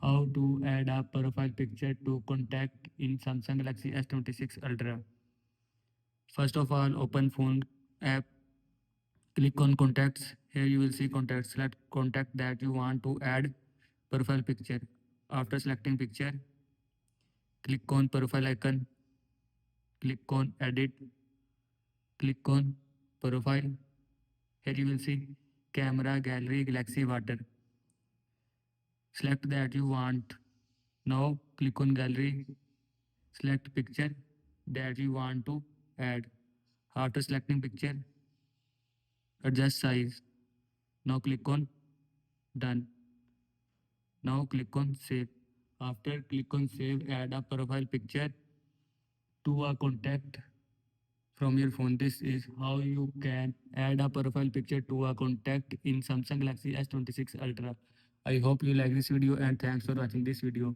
How to add a profile picture to contact in Samsung Galaxy S26 Ultra. First of all, open phone app, click on contacts. Here you will see contacts. Select contact that you want to add profile picture. After selecting picture, click on profile icon, click on edit, click on profile. Here you will see camera, gallery, galaxy, water. Select that you want. Now click on gallery, select picture that you want to add. After selecting picture, adjust size. Now click on done. Now click on save. After click on save, add a profile picture to a contact from your phone. This is how you can add a profile picture to a contact in Samsung Galaxy S26 Ultra. I hope you like this video and thanks for watching this video.